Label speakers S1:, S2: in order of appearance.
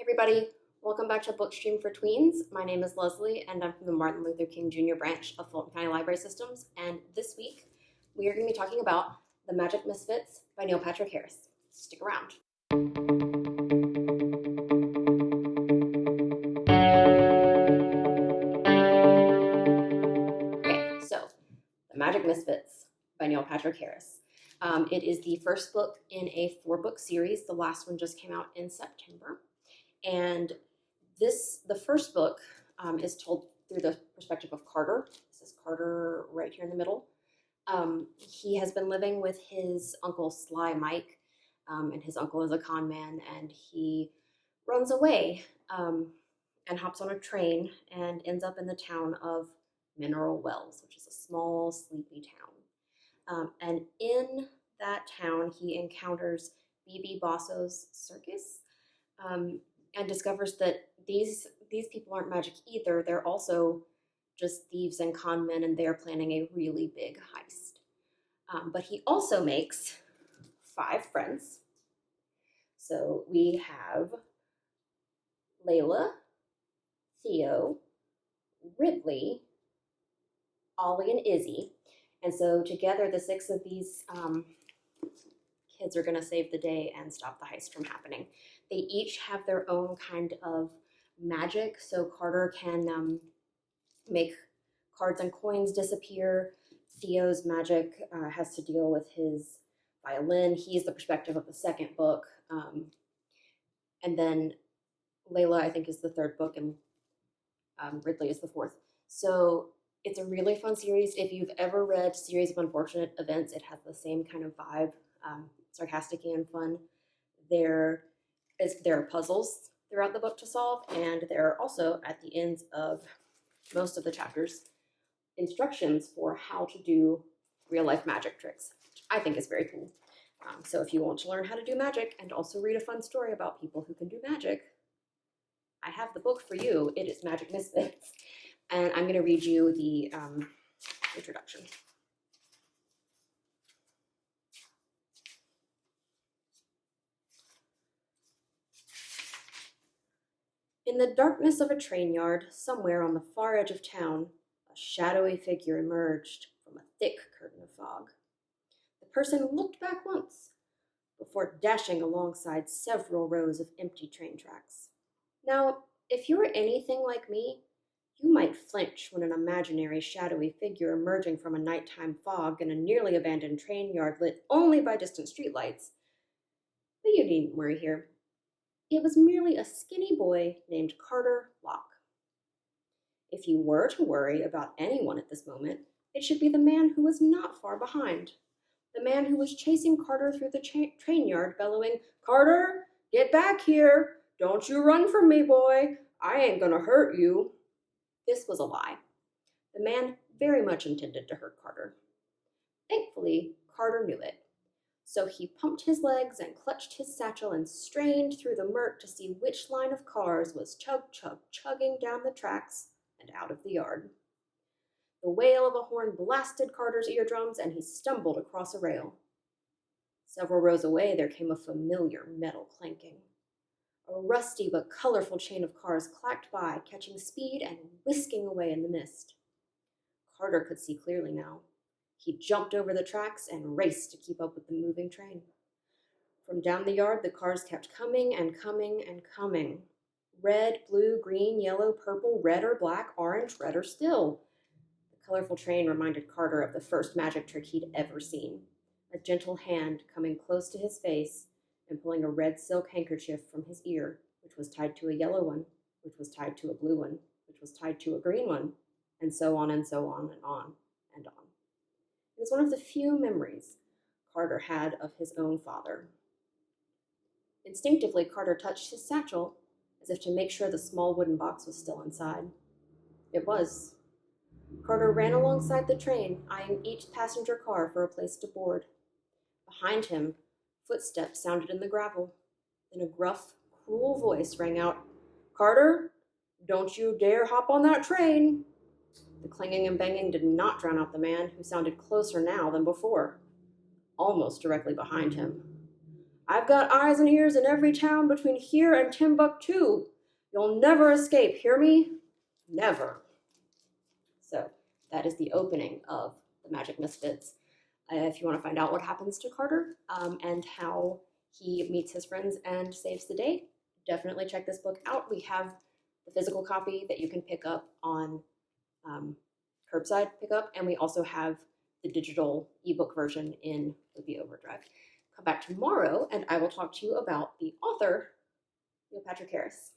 S1: Everybody, welcome back to Bookstream for Tweens. My name is Leslie and I'm from the Martin Luther King Jr. branch of Fulton County Library Systems, and this week we are going to be talking about The Magic Misfits by Neil Patrick Harris. Stick around. Okay, so The Magic Misfits by Neil Patrick Harris. It is the first book in a 4-book series. The last one just came out in September. And the first book is told through the perspective of Carter. This is Carter right here in the middle. He has been living with his uncle Sly Mike, and his uncle is a con man, and he runs away and hops on a train and ends up in the town of Mineral Wells, which is a small, sleepy town. And in that town, he encounters B.B. Bosso's circus. And discovers that these people aren't magic either. They're also just thieves and con men, and they're planning a really big heist. But he also makes 5 friends. So we have Layla, Theo, Ridley, Ollie, and Izzy. And so together, the 6 of these kids are going to save the day and stop the heist from happening. They each have their own kind of magic. So Carter can make cards and coins disappear. Theo's magic has to deal with his violin. He's the perspective of the second book. And then Layla, I think, is the 3rd book, and Ridley is the 4th. So it's a really fun series. If you've ever read Series of Unfortunate Events, it has the same kind of vibe. Sarcastic and fun. There are puzzles throughout the book to solve, and there are also, at the ends of most of the chapters, instructions for how to do real-life magic tricks, which I think is very cool. So if you want to learn how to do magic and also read a fun story about people who can do magic, I have the book for you. It is Magic Misfits, and I'm going to read you the introduction. In the darkness of a train yard, somewhere on the far edge of town, a shadowy figure emerged from a thick curtain of fog. The person looked back once, before dashing alongside several rows of empty train tracks. Now, if you're anything like me, you might flinch when an imaginary shadowy figure emerging from a nighttime fog in a nearly abandoned train yard lit only by distant streetlights. But you needn't worry here. It was merely a skinny boy named Carter Locke. If you were to worry about anyone at this moment, it should be the man who was not far behind. The man who was chasing Carter through the train yard, bellowing, "Carter, get back here! Don't you run from me, boy! I ain't gonna hurt you!" This was a lie. The man very much intended to hurt Carter. Thankfully, Carter knew it. So he pumped his legs and clutched his satchel and strained through the murk to see which line of cars was chugging down the tracks and out of the yard. The wail of a horn blasted Carter's eardrums, and he stumbled across a rail. Several rows away, there came a familiar metal clanking. A rusty but colorful chain of cars clacked by, catching speed and whisking away in the mist. Carter could see clearly now. He jumped over the tracks and raced to keep up with the moving train. From down the yard, the cars kept coming and coming and coming. Red, blue, green, yellow, purple, red or black, orange, redder still. The colorful train reminded Carter of the first magic trick he'd ever seen. A gentle hand coming close to his face and pulling a red silk handkerchief from his ear, which was tied to a yellow one, which was tied to a blue one, which was tied to a green one, and so on and so on and on and on. It was one of the few memories Carter had of his own father. Instinctively, Carter touched his satchel as if to make sure the small wooden box was still inside. It was. Carter ran alongside the train, eyeing each passenger car for a place to board. Behind him, footsteps sounded in the gravel. Then a gruff, cruel voice rang out, "Carter, don't you dare hop on that train!" The clanging and banging did not drown out the man, who sounded closer now than before, almost directly behind him. I've got eyes and ears in every town between here and Timbuktu. You'll never escape, hear me? Never. So that is the opening of the Magic Misfits. If you want to find out what happens to Carter and how he meets his friends and saves the day, definitely check this book out. We have the physical copy that you can pick up on curbside pickup, and we also have the digital ebook version in Libby Overdrive. Come back tomorrow, and I will talk to you about the author, Neil Patrick Harris.